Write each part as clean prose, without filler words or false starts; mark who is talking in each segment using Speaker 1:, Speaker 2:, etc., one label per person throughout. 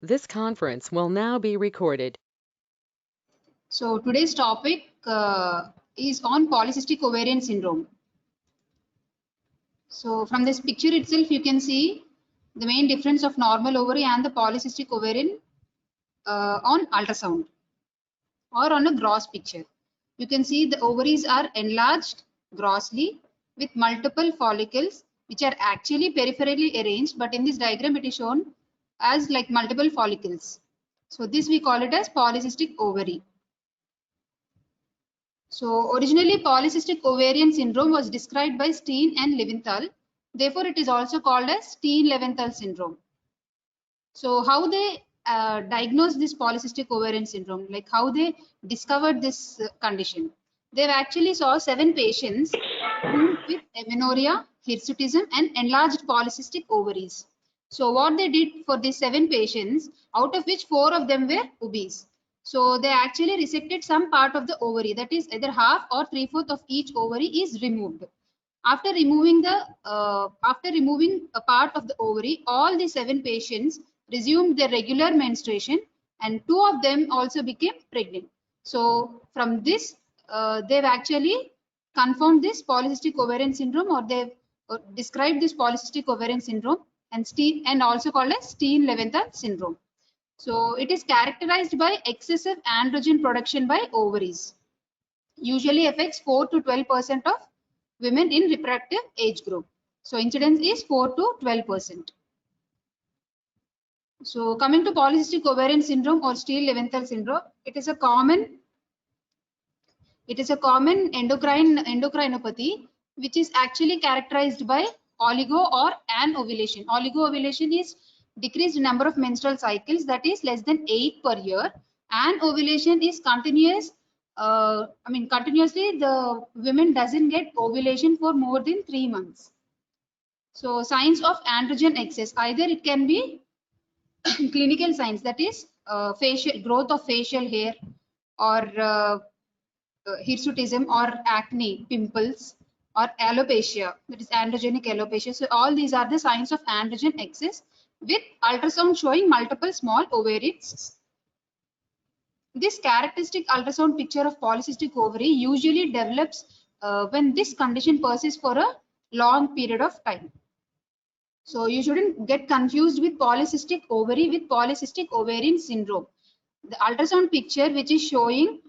Speaker 1: This conference will now be recorded.
Speaker 2: So today's topic is on polycystic ovarian syndrome. So from this picture itself, you can see the main difference of normal ovary and the polycystic ovarian on ultrasound or on a gross picture. You can see the ovaries are enlarged grossly with multiple follicles which are actually peripherally arranged, but in this diagram it is shown as like multiple follicles. So this we call it as polycystic ovary. So originally polycystic ovarian syndrome was described by Steen and Leventhal. Therefore, it is also called as Steen-Leventhal syndrome. So how they diagnosed this polycystic ovarian syndrome, like how they discovered this condition. They've actually saw 7 patients with amenorrhea, hirsutism and enlarged polycystic ovaries. So what they did for these 7 patients, out of which 4 of them were obese. So they actually resected some part of the ovary, that is either half or 3/4 of each ovary is removed. After removing a part of the ovary, all the 7 patients resumed their regular menstruation, and 2 of them also became pregnant. So from this, they've actually confirmed this polycystic ovarian syndrome, or they've described this polycystic ovarian syndrome and also called as Steen-Leventhal syndrome. So it is characterized by excessive androgen production by ovaries. Usually affects 4 to 12% of women in reproductive age group. So incidence is 4 to 12%. So coming to polycystic ovarian syndrome or Steen-Leventhal syndrome, it is a common endocrinopathy which is actually characterized by oligo or anovulation. Oligo-ovulation is decreased number of menstrual cycles, that is less than 8 per year. Anovulation is continuous. Continuously the women doesn't get ovulation for more than 3 months. So signs of androgen excess, either it can be clinical signs, that is facial growth of facial hair, or hirsutism or acne, pimples, or alopecia, that is androgenic alopecia. So all these are the signs of androgen excess with ultrasound showing multiple small ovarian cysts. This characteristic ultrasound picture of polycystic ovary usually develops when this condition persists for a long period of time. So you shouldn't get confused with polycystic ovary with polycystic ovarian syndrome. The ultrasound picture which is showing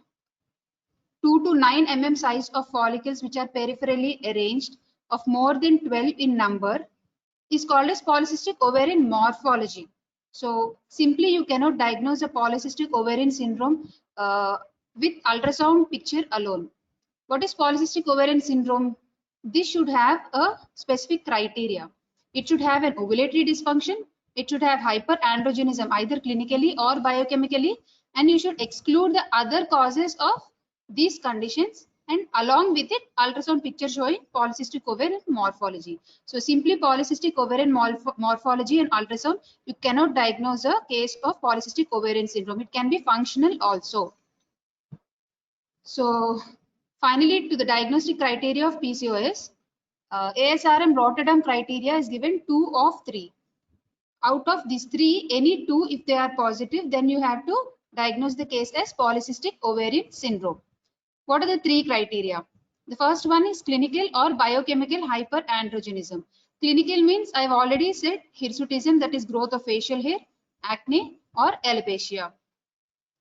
Speaker 2: 2 to 9 mm size of follicles which are peripherally arranged of more than 12 in number is called as polycystic ovarian morphology. So simply you cannot diagnose a polycystic ovarian syndrome with ultrasound picture alone. What is polycystic ovarian syndrome? This should have a specific criteria. It should have an ovulatory dysfunction. It should have hyperandrogenism either clinically or biochemically, and you should exclude the other causes of these conditions, and along with it ultrasound picture showing polycystic ovarian morphology. So simply polycystic ovarian morphology and ultrasound, you cannot diagnose a case of polycystic ovarian syndrome. It can be functional also. So finally, to the diagnostic criteria of PCOS, ASRM Rotterdam criteria is given 2 of 3. Out of these 3, any 2 if they are positive, then you have to diagnose the case as polycystic ovarian syndrome. What are the 3 criteria? The first one is clinical or biochemical hyperandrogenism. Clinical means I've already said hirsutism, that is growth of facial hair, acne or alopecia.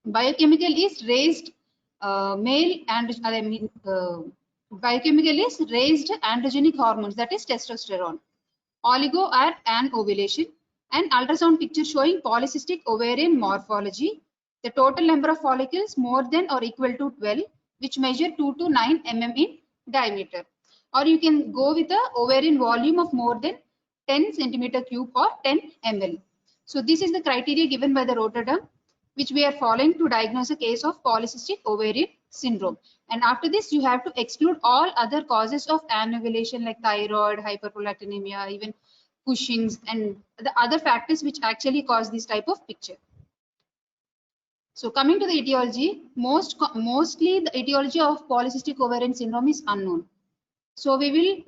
Speaker 2: Biochemical is raised biochemical is raised androgenic hormones, that is testosterone. Oligo or anovulation, and ultrasound picture showing polycystic ovarian morphology. The total number of follicles more than or equal to 12, which measure 2 to 9 mm in diameter. Or you can go with a ovarian volume of more than 10 centimeter cube or 10 ml. So this is the criteria given by the Rotterdam, which we are following to diagnose a case of polycystic ovarian syndrome. And after this, you have to exclude all other causes of anovulation like thyroid, hyperprolactinemia, even Cushing's, and the other factors which actually cause this type of picture. So coming to the etiology, mostly the etiology of polycystic ovarian syndrome is unknown. So we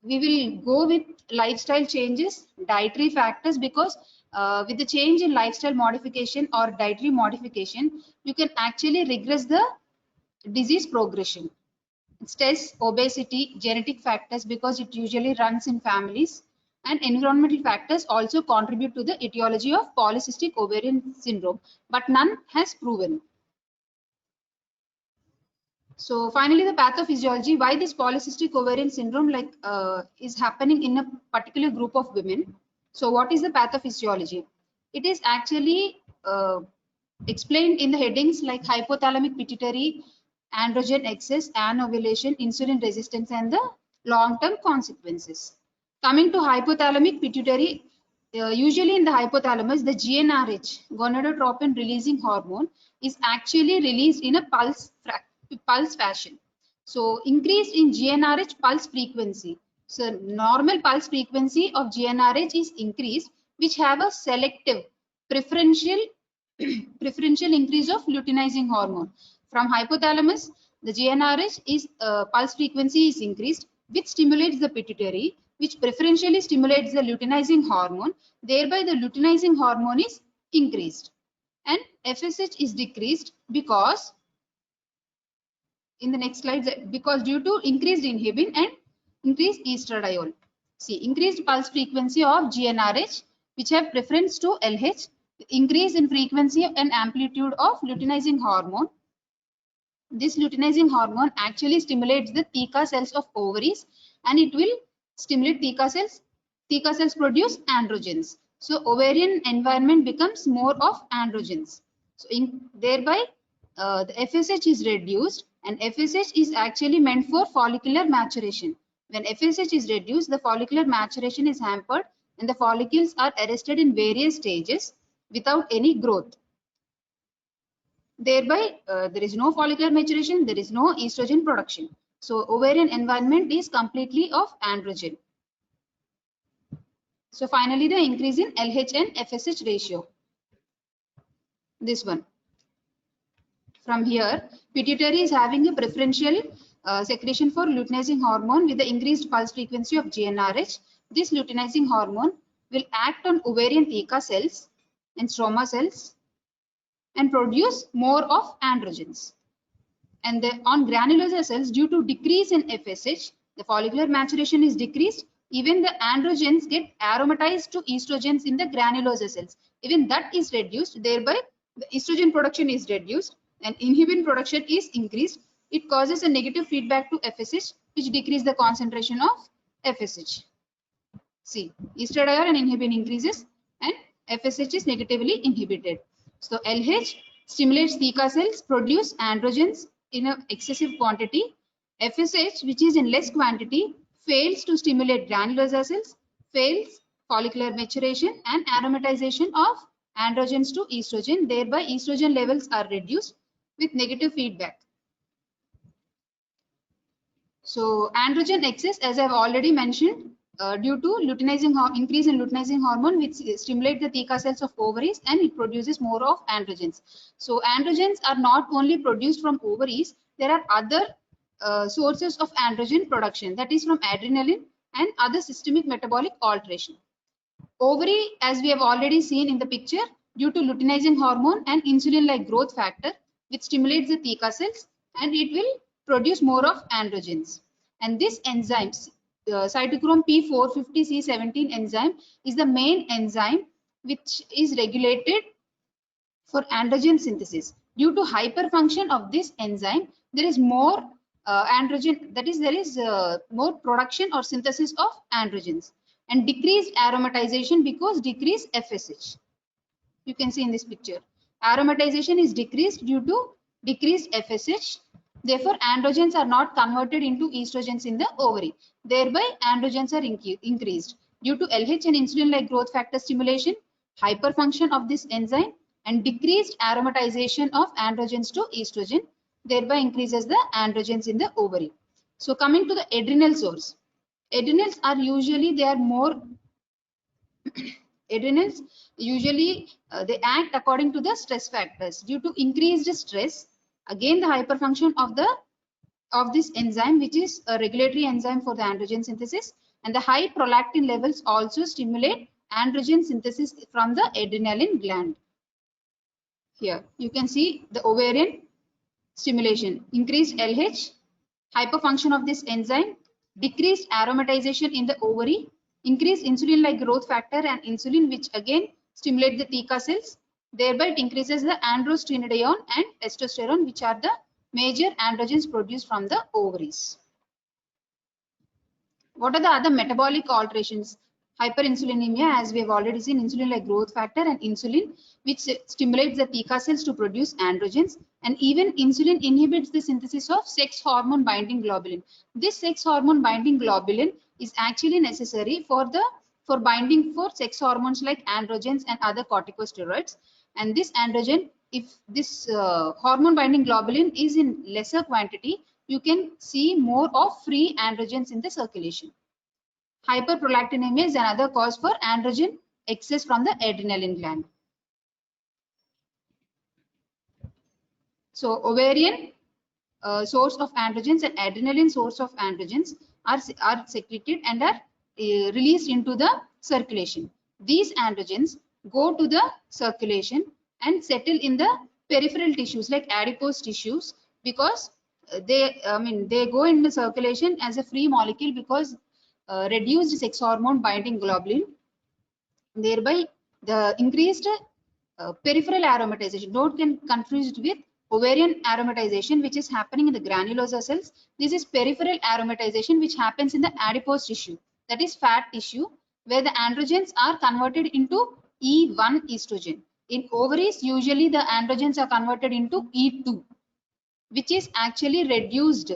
Speaker 2: will go with lifestyle changes, dietary factors, because with the change in lifestyle modification or dietary modification, you can actually regress the disease progression. Stress, obesity, genetic factors, because it usually runs in families, and environmental factors also contribute to the etiology of polycystic ovarian syndrome, but none has proven. So finally, the pathophysiology, why this polycystic ovarian syndrome is happening in a particular group of women. So what is the pathophysiology? It is actually explained in the headings like hypothalamic pituitary, androgen excess, anovulation, insulin resistance, and the long-term consequences. Coming to hypothalamic pituitary, usually in the hypothalamus, the GnRH, gonadotropin releasing hormone, is actually released in a pulse fashion. So increase in GnRH pulse frequency. So normal pulse frequency of GnRH is increased, which have a selective preferential increase of luteinizing hormone. From hypothalamus, the GnRH is pulse frequency is increased, which stimulates the pituitary, which preferentially stimulates the luteinizing hormone. Thereby, the luteinizing hormone is increased, and FSH is decreased because in the next slide, because due to increased inhibin and increased estradiol. See, increased pulse frequency of GnRH, which have preference to LH, increase in frequency and amplitude of luteinizing hormone. This luteinizing hormone actually stimulates the theca cells of ovaries, and it will stimulate theca cells. Theca cells produce androgens. So ovarian environment becomes more of androgens. So thereby the FSH is reduced, and FSH is actually meant for follicular maturation. When FSH is reduced, the follicular maturation is hampered and the follicles are arrested in various stages without any growth. Thereby, there is no follicular maturation, there is no estrogen production. So ovarian environment is completely of androgen. So finally, the increase in LH and FSH ratio. This one. From here, pituitary is having a preferential secretion for luteinizing hormone with the increased pulse frequency of GnRH. This luteinizing hormone will act on ovarian theca cells and stroma cells and produce more of androgens. And on granulosa cells, due to decrease in FSH, the follicular maturation is decreased. Even the androgens get aromatized to estrogens in the granulosa cells. Even that is reduced. Thereby, the estrogen production is reduced and inhibin production is increased. It causes a negative feedback to FSH, which decreases the concentration of FSH. See, estradiol and inhibin increases and FSH is negatively inhibited. So LH stimulates theca cells, produce androgens in an excessive quantity. FSH, which is in less quantity, fails to stimulate granulosa cells, fails follicular maturation and aromatization of androgens to estrogen. Thereby, estrogen levels are reduced with negative feedback. So androgen excess, as I've already mentioned, due to increase in luteinizing hormone, which stimulates the theca cells of ovaries, and it produces more of androgens. So androgens are not only produced from ovaries, there are other sources of androgen production, that is from adrenaline and other systemic metabolic alteration. Ovary, as we have already seen in the picture, due to luteinizing hormone and insulin-like growth factor, which stimulates the theca cells, and it will produce more of androgens. And this enzyme, cytochrome P450C17 enzyme, is the main enzyme which is regulated for androgen synthesis. Due to hyperfunction of this enzyme, there is more androgen, that is, there is more production or synthesis of androgens, and decreased aromatization because decreased FSH. You can see in this picture, aromatization is decreased due to decreased FSH. Therefore, androgens are not converted into estrogens in the ovary. Thereby, androgens are increased due to LH and insulin-like growth factor stimulation, hyperfunction of this enzyme, and decreased aromatization of androgens to estrogen. Thereby, increases the androgens in the ovary. So, coming to the adrenal source. Adrenals are usually, they are more adrenals usually they act according to the stress factors. Due to increased stress, again the hyperfunction of this enzyme, which is a regulatory enzyme for the androgen synthesis, and the high prolactin levels also stimulate androgen synthesis from the adrenaline gland. Here you can see the ovarian stimulation, increased LH, hyperfunction of this enzyme, decreased aromatization in the ovary, increased insulin-like growth factor and insulin, which again stimulate the theca cells. Thereby it increases the androstenedione and testosterone, which are the major androgens produced from the ovaries. What are the other metabolic alterations? Hyperinsulinemia, as we have already seen, insulin-like growth factor and insulin, which stimulates the theca cells to produce androgens, and even insulin inhibits the synthesis of sex hormone binding globulin. This sex hormone binding globulin is actually necessary for binding for sex hormones like androgens and other corticosteroids. And this androgen, if this hormone binding globulin is in lesser quantity, you can see more of free androgens in the circulation. Hyperprolactinemia is another cause for androgen excess from the adrenaline gland. So ovarian source of androgens and adrenaline source of androgens are secreted and are released into the circulation. These androgens go to the circulation and settle in the peripheral tissues like adipose tissues, because they go in the circulation as a free molecule because reduced sex hormone binding globulin. Thereby the increased peripheral aromatization. Don't get confused with ovarian aromatization, which is happening in the granulosa cells. This is peripheral aromatization, which happens in the adipose tissue, that is fat tissue, where the androgens are converted into E1 estrogen. In ovaries, usually the androgens are converted into E2, which is actually reduced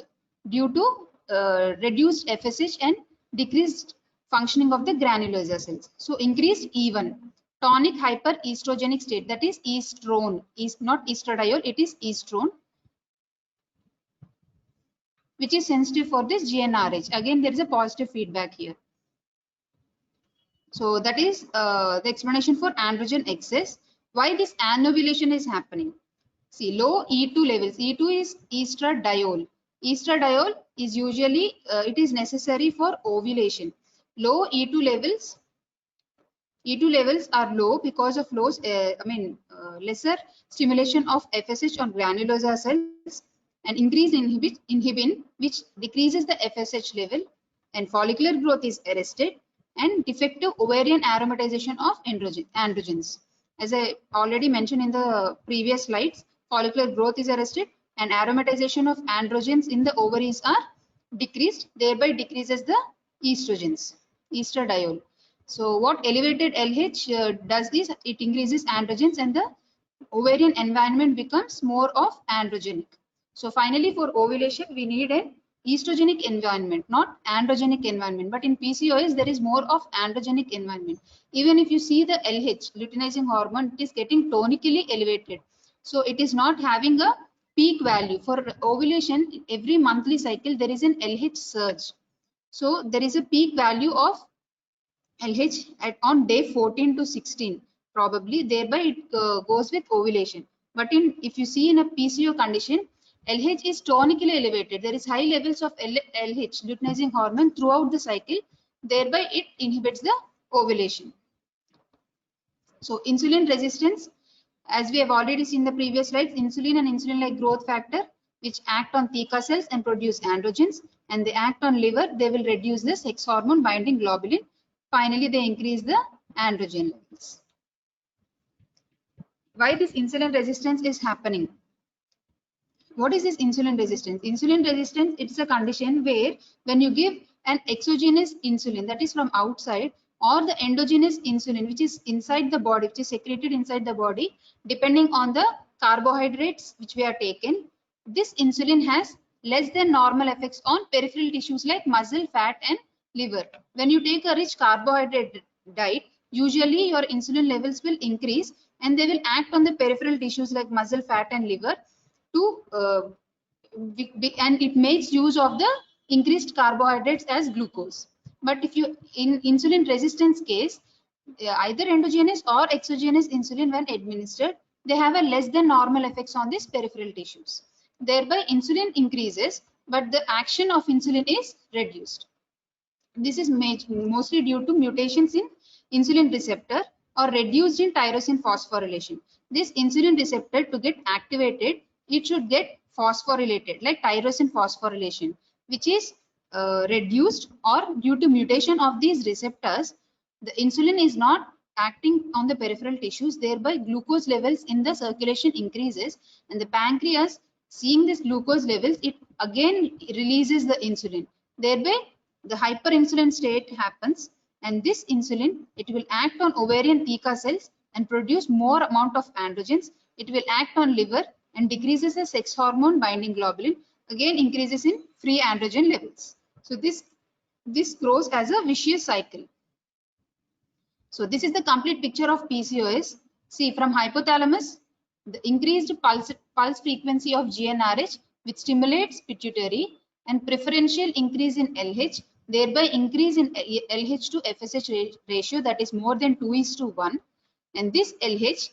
Speaker 2: due to reduced FSH and decreased functioning of the granulosa cells. So increased E1, tonic hyperestrogenic state, that is estrone, is not estradiol, it is estrone, which is sensitive for this GnRH. Again, there is a positive feedback here. So that is the explanation for androgen excess. Why this anovulation is happening? See, low E2 levels. E2 is estradiol. Estradiol is usually it is necessary for ovulation. Low E2 levels are low because of lesser stimulation of FSH on granulosa cells, and increased inhibin, which decreases the FSH level, and follicular growth is arrested, and defective ovarian aromatization of androgens. As I already mentioned in the previous slides, follicular growth is arrested and aromatization of androgens in the ovaries are decreased, thereby decreases the estrogens, estradiol. So what elevated LH does this? It increases androgens and the ovarian environment becomes more of androgenic. So finally, for ovulation, we need an estrogenic environment, not androgenic environment. But in PCOS, there is more of androgenic environment. Even if you see the LH, luteinizing hormone, it is getting tonically elevated. So it is not having a peak value. For ovulation, every monthly cycle, there is an LH surge. So there is a peak value of LH on day 14 to 16 probably, thereby it goes with ovulation. But if you see in a PCO condition, LH is tonically elevated. There is high levels of LH, luteinizing hormone, throughout the cycle, thereby it inhibits the ovulation. So insulin resistance, as we have already seen in the previous slides, insulin and insulin-like growth factor, which act on theca cells and produce androgens, and they act on liver, they will reduce the sex hormone binding globulin. Finally, they increase the androgen levels. Why this insulin resistance is happening? What is this insulin resistance? Insulin resistance, it's a condition where when you give an exogenous insulin, that is from outside, or the endogenous insulin, which is inside the body, which is secreted inside the body, depending on the carbohydrates which we are taken, this insulin has less than normal effects on peripheral tissues like muscle, fat, and liver. When you take a rich carbohydrate diet, usually your insulin levels will increase and they will act on the peripheral tissues like muscle, fat, and liver to and it makes use of the increased carbohydrates as glucose. But if you in insulin resistance case, either endogenous or exogenous insulin when administered, they have a less than normal effects on these peripheral tissues. Thereby insulin increases, but the action of insulin is reduced. This is mostly due to mutations in insulin receptor or reduced in tyrosine phosphorylation. This insulin receptor, to get activated, it should get phosphorylated, like tyrosine phosphorylation, which is reduced, or due to mutation of these receptors, the insulin is not acting on the peripheral tissues, thereby glucose levels in the circulation increases, and the pancreas, seeing this glucose levels, it again releases the insulin. Thereby the hyperinsulin state happens, and this insulin, it will act on ovarian theca cells and produce more amount of androgens. It will act on liver and decreases the sex hormone binding globulin, again increases in free androgen levels. So this grows as a vicious cycle. So this is the complete picture of PCOS. See, from hypothalamus, the increased pulse frequency of GnRH, which stimulates pituitary, and preferential increase in LH, thereby increase in LH to FSH ratio, that is more than 2:1. And this LH,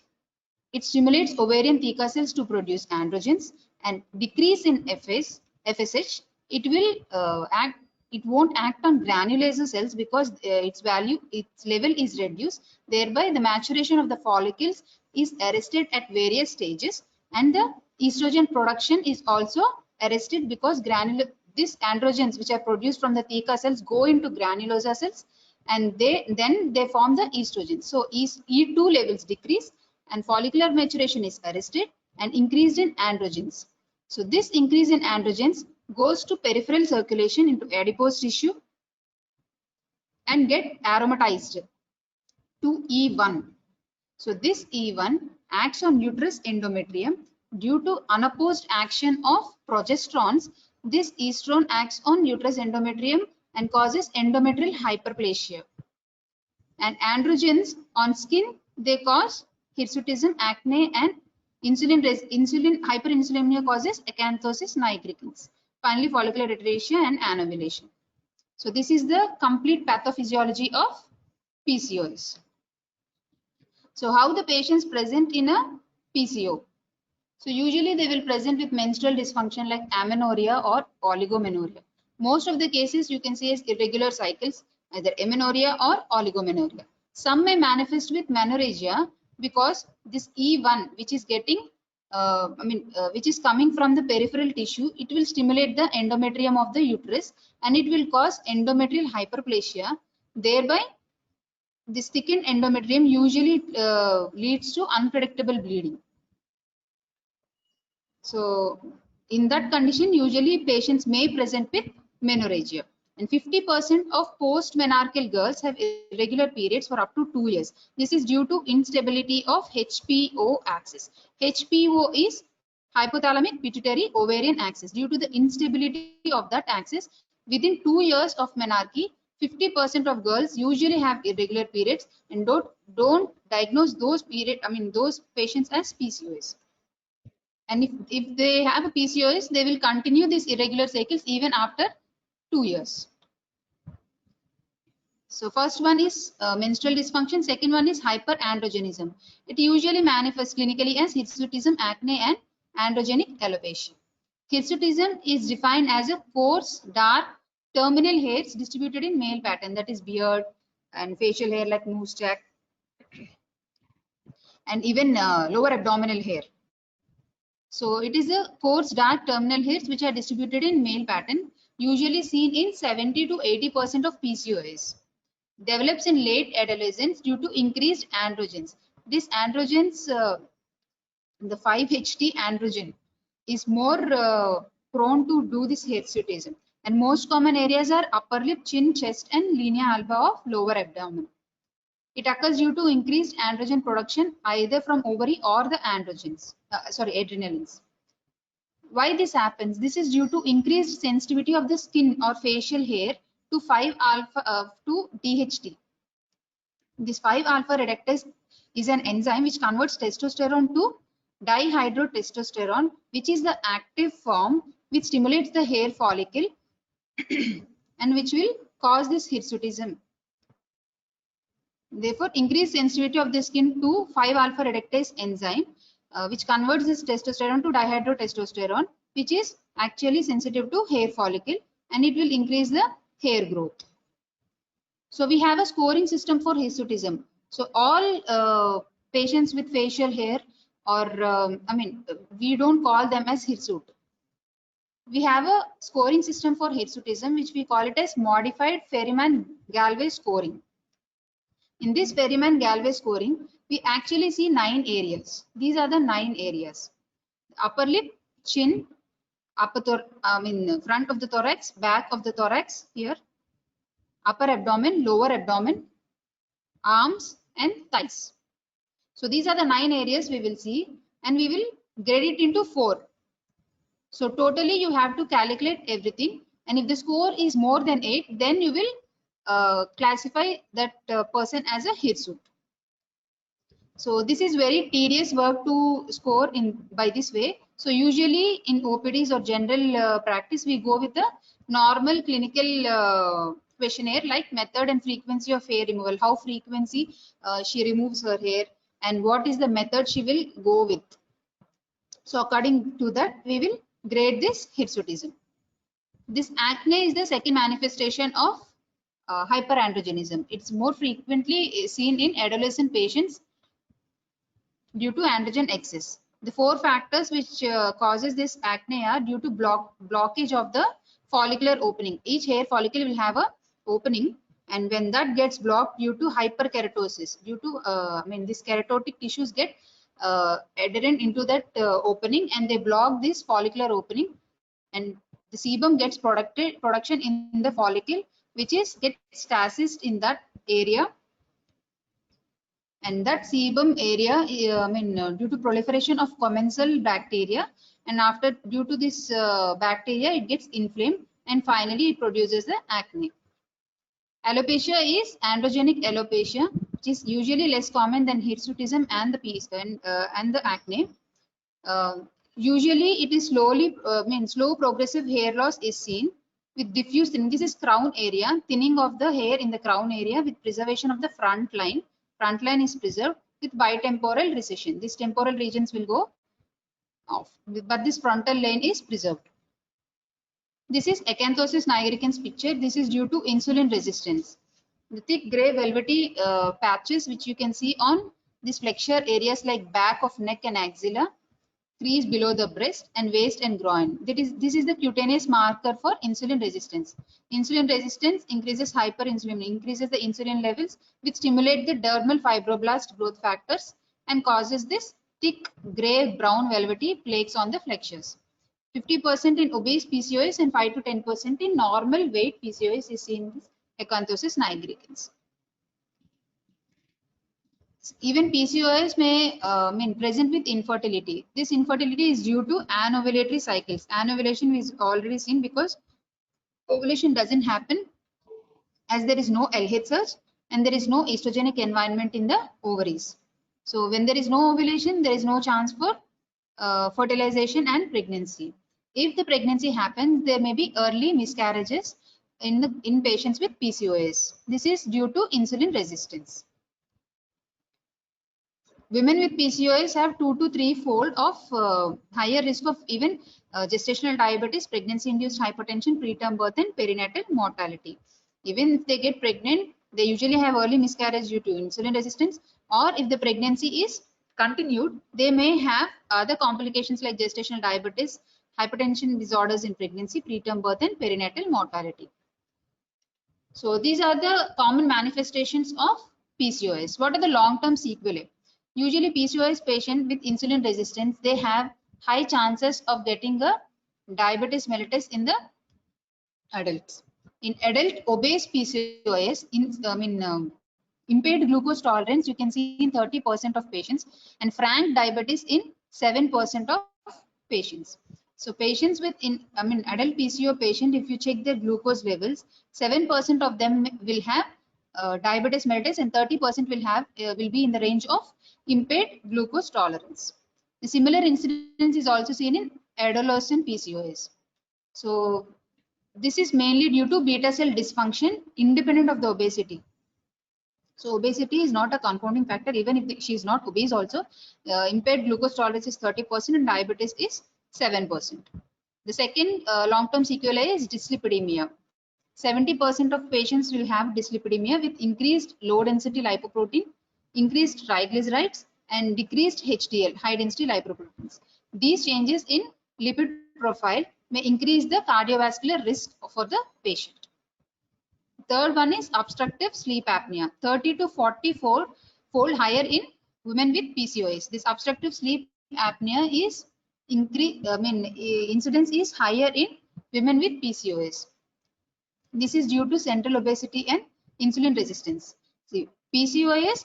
Speaker 2: it stimulates ovarian theca cells to produce androgens, and decrease in FSH, it won't act on granulation cells because its level is reduced. Thereby the maturation of the follicles is arrested at various stages, and the estrogen production is also arrested because these androgens which are produced from the theca cells go into granulosa cells, and then they form the estrogen. So E2 levels decrease and follicular maturation is arrested and increased in androgens. So this increase in androgens goes to peripheral circulation into adipose tissue and get aromatized to E1. So this E1 acts on uterus endometrium. Due to unopposed action of progesterones, this estrone acts on uterus endometrium and causes endometrial hyperplasia. And androgens on skin, they cause hirsutism, acne, and hyperinsulinemia causes acanthosis nigricans. Finally, follicular atresia and anovulation. So this is the complete pathophysiology of PCOS. So how the patients present in a PCO? So usually they will present with menstrual dysfunction like amenorrhea or oligomenorrhea. Most of the cases you can see as irregular cycles, either amenorrhea or oligomenorrhea. Some may manifest with menorrhagia because this E1, which is getting which is coming from the peripheral tissue, it will stimulate the endometrium of the uterus and it will cause endometrial hyperplasia. Thereby, this thickened endometrium usually leads to unpredictable bleeding. So, in that condition, usually patients may present with menorrhagia. And 50% of post-menarcheal girls have irregular periods for up to 2 years. This is due to instability of HPO axis. HPO is hypothalamic pituitary ovarian axis. Due to the instability of that axis, within 2 years of menarche, 50% of girls usually have irregular periods and don't diagnose those those patients as PCOS. And if they have a PCOS, they will continue these irregular cycles even after 2 years. So first one is menstrual dysfunction. Second one is hyperandrogenism. It usually manifests clinically as hirsutism, acne, and androgenic alopecia. Hirsutism is defined as a coarse, dark, terminal hairs distributed in male pattern, that is beard and facial hair like moustache, and even lower abdominal hair. So it is a coarse, dark terminal hairs which are distributed in male pattern, usually seen in 70 to 80% of PCOS. Develops in late adolescence due to increased androgens. This androgens, the 5-HT androgen, is more prone to do this hirsutism. And most common areas are upper lip, chin, chest, and linea alba of lower abdomen. It occurs due to increased androgen production either from ovary or the adrenals. Why this happens? This is due to increased sensitivity of the skin or facial hair to 5-alpha to DHT. This 5-alpha reductase is an enzyme which converts testosterone to dihydrotestosterone, which is the active form which stimulates the hair follicle and which will cause this hirsutism. Therefore, increased sensitivity of the skin to 5-alpha reductase enzyme, which converts this testosterone to dihydrotestosterone, which is actually sensitive to hair follicle, and it will increase the hair growth. So we have a scoring system for hirsutism. So all patients with facial hair, or we don't call them as hirsute. We have a scoring system for hirsutism, which we call it as modified Ferryman-Galway scoring. In this Ferryman-Galway scoring, we actually see 9 areas. These are the 9 areas: upper lip, chin, front of the thorax, back of the thorax here, upper abdomen, lower abdomen, arms, and thighs. So these are the 9 areas we will see, and we will grade it into 4. So totally you have to calculate everything, and if the score is more than 8, then you will classify that person as a hirsute. So this is very tedious work to score in by this way. So usually in OPDs or general practice, we go with the normal clinical questionnaire like method and frequency of hair removal, how frequency she removes her hair, and what is the method she will go with. So according to that, we will grade this hirsutism. This acne is the second manifestation of hyperandrogenism. It's more frequently seen in adolescent patients due to androgen excess. The 4 factors which causes this acne are due to blockage of the follicular opening. Each hair follicle will have a opening, and when that gets blocked due to hyperkeratosis, due to this keratotic tissues get adherent into that opening, and they block this follicular opening, and the sebum gets production in the follicle, which is get stasis in that area, and that sebum area due to proliferation of commensal bacteria, and after due to this bacteria it gets inflamed, and finally it produces the acne. Alopecia is androgenic alopecia, which is usually less common than hirsutism and the acne. Usually it is slow progressive hair loss is seen with diffuse thinning. This is crown area, thinning of the hair in the crown area with preservation of the front line. Front line is preserved with bitemporal recession. These temporal regions will go off, but this frontal line is preserved. This is Acanthosis nigricans picture. This is due to insulin resistance. The thick gray velvety patches which you can see on these flexure areas like back of neck and axilla, crease below the breast, and waist and groin. This is the cutaneous marker for insulin resistance. Insulin resistance increases hyperinsulinemia, increases the insulin levels, which stimulate the dermal fibroblast growth factors and causes this thick gray brown velvety plaques on the flexures. 50% in obese PCOS and 5 to 10% in normal weight PCOS is seen in this Acanthosis nigricans. Even PCOS may present with infertility. This infertility is due to anovulatory cycles. Anovulation is already seen because ovulation doesn't happen as there is no LH surge and there is no estrogenic environment in the ovaries. So when there is no ovulation, there is no chance for fertilization and pregnancy. If the pregnancy happens, there may be early miscarriages in patients with PCOS. This is due to insulin resistance. Women with PCOS have 2 to 3-fold of higher risk of even gestational diabetes, pregnancy-induced hypertension, preterm birth, and perinatal mortality. Even if they get pregnant, they usually have early miscarriage due to insulin resistance, or if the pregnancy is continued, they may have other complications like gestational diabetes, hypertension disorders in pregnancy, preterm birth, and perinatal mortality. So these are the common manifestations of PCOS. What are the long-term sequelae? Usually PCOS patient with insulin resistance, they have high chances of getting a diabetes mellitus in the adults. In adult obese PCOS, impaired glucose tolerance you can see in 30% of patients, and frank diabetes in 7% of patients. So patients with adult PCO patient, if you check their glucose levels, 7% of them will have diabetes mellitus, and 30% will be in the range of impaired glucose tolerance. The similar incidence is also seen in adolescent PCOS. So this is mainly due to beta cell dysfunction independent of the obesity. So obesity is not a confounding factor. Even if she is not obese also, impaired glucose tolerance is 30% and diabetes is 7%. The second long-term sequelae is dyslipidemia. 70% of patients will have dyslipidemia with increased low density lipoprotein, increased triglycerides, and decreased HDL, high density lipoproteins. These changes in lipid profile may increase the cardiovascular risk for the patient. Third one is obstructive sleep apnea, 30 to 44-fold higher in women with PCOS. This obstructive sleep apnea is incidence is higher in women with PCOS. This is due to central obesity and insulin resistance. See, PCOS,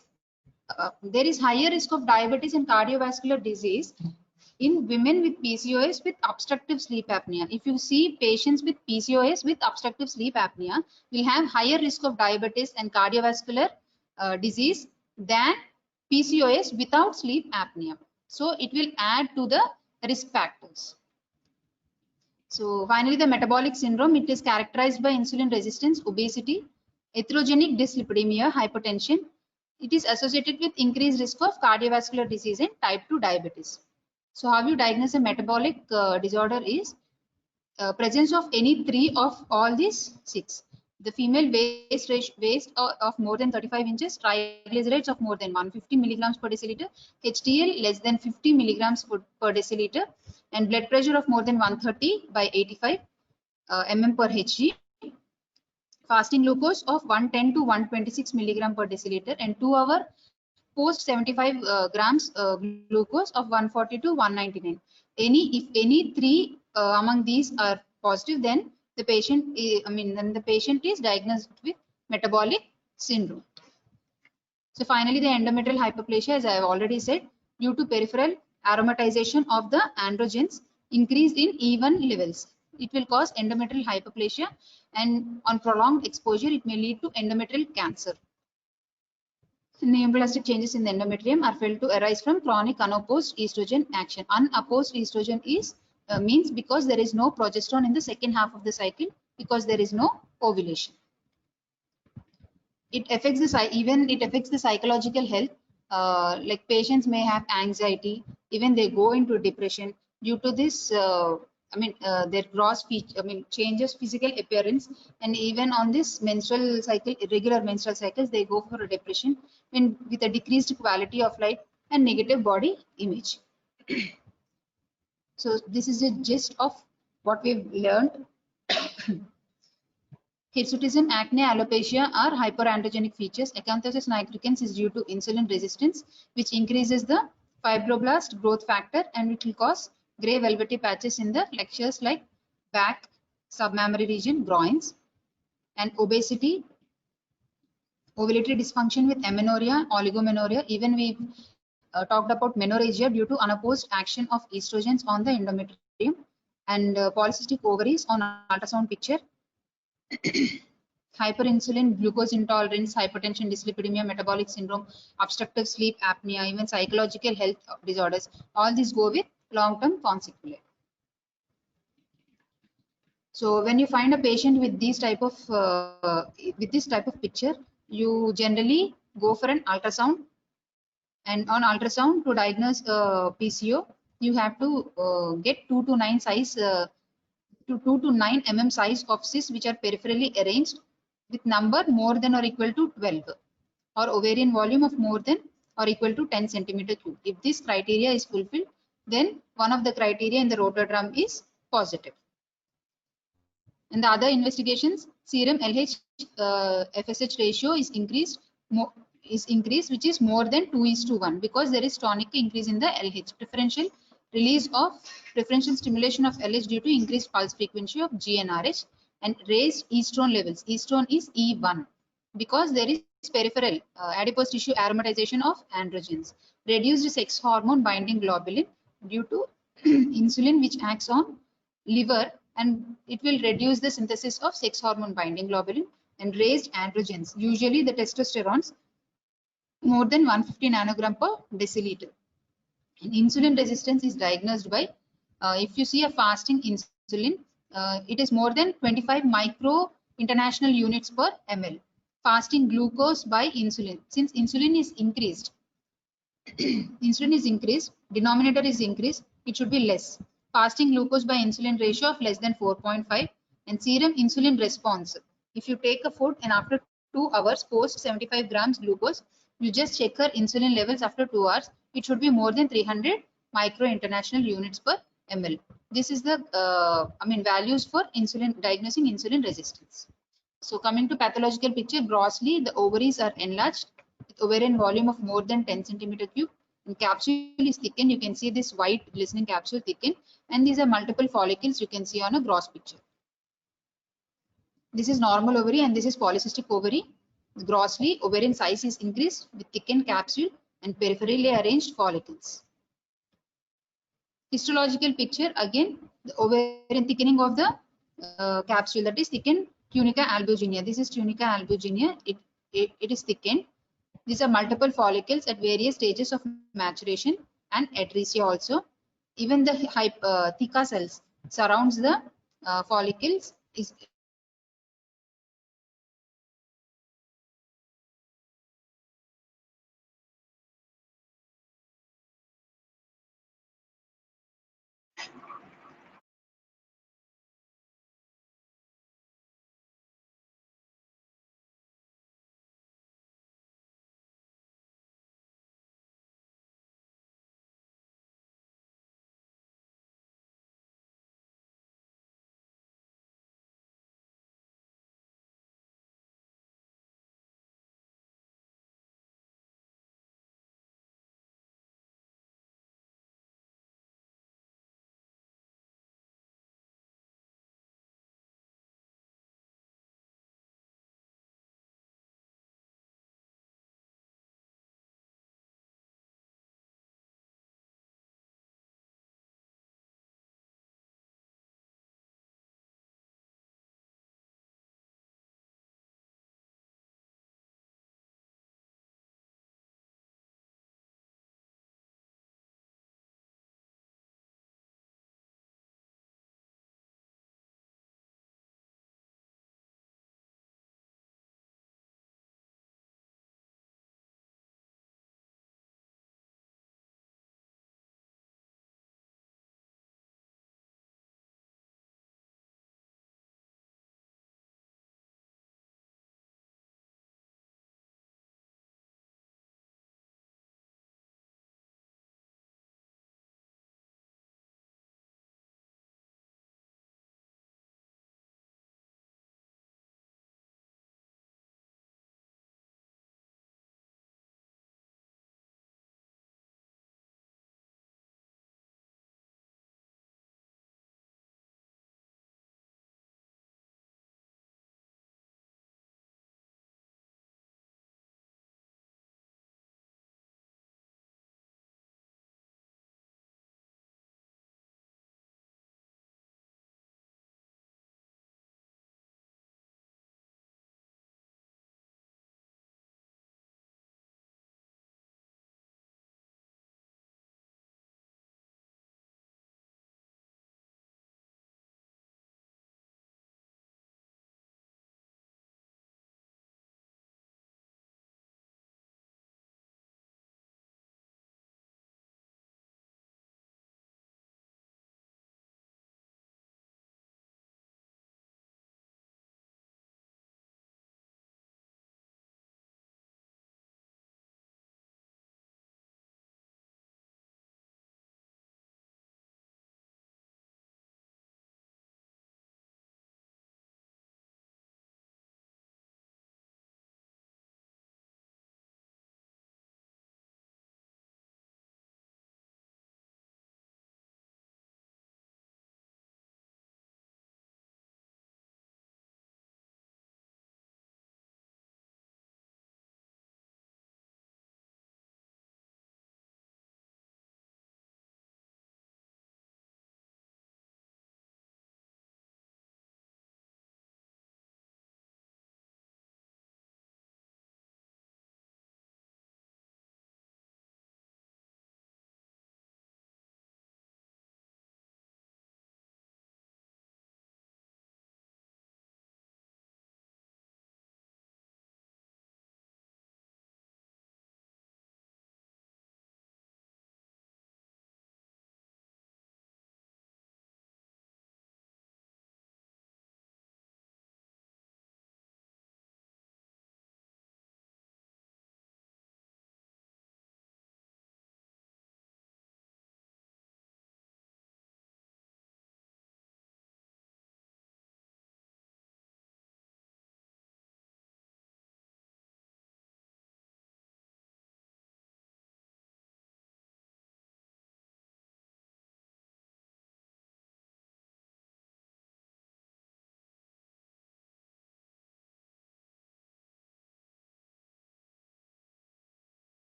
Speaker 2: there is higher risk of diabetes and cardiovascular disease in women with PCOS with obstructive sleep apnea. If you see patients with PCOS with obstructive sleep apnea will have higher risk of diabetes and cardiovascular disease than PCOS without sleep apnea. So it will add to the risk factors. So finally, the metabolic syndrome, it is characterized by insulin resistance, obesity, atherogenic dyslipidemia, hypertension. It is associated with increased risk of cardiovascular disease and type 2 diabetes. So how you diagnose a metabolic disorder is presence of any 3 of all these 6. The female waist of more than 35 inches, triglycerides of more than 150 milligrams per deciliter, HDL less than 50 milligrams per deciliter, and blood pressure of more than 130 by 85 mm per Hg. Fasting glucose of 110 to 126 milligram per deciliter, and 2-hour post 75 grams glucose of 140 to 199. If any 3 among these are positive, then the patient is diagnosed with metabolic syndrome. So finally, the endometrial hyperplasia, as I have already said, due to peripheral aromatization of the androgens, increase in E1 levels. It will cause endometrial hyperplasia, and on prolonged exposure, it may lead to endometrial cancer. Neoplastic changes in the endometrium are felt to arise from chronic unopposed estrogen action. Unopposed estrogen is means because there is no progesterone in the second half of the cycle, because there is no ovulation. It affects the psychological health. Like patients may have anxiety, even they go into depression due to this. Their gross changes physical appearance, and even on this menstrual cycle, irregular menstrual cycles, they go for a depression with a decreased quality of life and negative body image. So this is the gist of what we've learned. Hirsutism, acne, alopecia are hyperandrogenic features. Acanthosis nigricans is due to insulin resistance, which increases the fibroblast growth factor, and it will cause gray velvety patches in the flexures like back, submammary region, groins. And obesity, ovulatory dysfunction with amenorrhea, oligomenorrhea. Even we talked about menorrhagia due to unopposed action of estrogens on the endometrium, and polycystic ovaries on ultrasound picture. Hyperinsulin, glucose intolerance, hypertension, dyslipidemia, metabolic syndrome, obstructive sleep apnea, even psychological health disorders, all these go with long-term consequelae. So when you find a patient with this type of picture, you generally go for an ultrasound, and on ultrasound to diagnose PCO, you have to get 2 to 9 size. To 2 to 9 mm size of cysts which are peripherally arranged with number more than or equal to 12, or ovarian volume of more than or equal to 10 centimeter cube. If this criteria is fulfilled, then one of the criteria in the rotogram is positive. And the other investigations, serum LH FSH ratio is increased, which is more than 2:1, because there is tonic increase in the LH. Differential stimulation of LH due to increased pulse frequency of GnRH, and raised estrone levels. Estrone is E1 because there is peripheral adipose tissue aromatization of androgens. Reduced sex hormone binding globulin due to insulin which acts on liver, and it will reduce the synthesis of sex hormone binding globulin. And raised androgens, usually the testosterones, more than 150 nanogram per deciliter. And insulin resistance is diagnosed by, if you see a fasting insulin, it is more than 25 micro international units per ml. Fasting glucose by insulin, since insulin is increased, denominator is increased, it should be less. Fasting glucose by insulin ratio of less than 4.5, and serum insulin response If you take a food and after 2 hours post 75 grams glucose, you just check her insulin levels after 2 hours. It should be more than 300 micro international units per ml. This is the values for insulin diagnosing insulin resistance. So coming to pathological picture, grossly the ovaries are enlarged with ovarian volume of more than 10 centimeter cube. And capsule is thickened. You can see this white glistening capsule thickened, and these are multiple follicles you can see on a gross picture. This is normal ovary and this is polycystic ovary. Grossly, ovarian size is increased with thickened capsule and peripherally arranged follicles. Histological picture, again, the ovarian thickening of the capsule, that is thickened tunica albuginea. This is tunica albuginea. It is thickened. These are multiple follicles at various stages of maturation and atresia also. Even the theca cells surrounds the follicles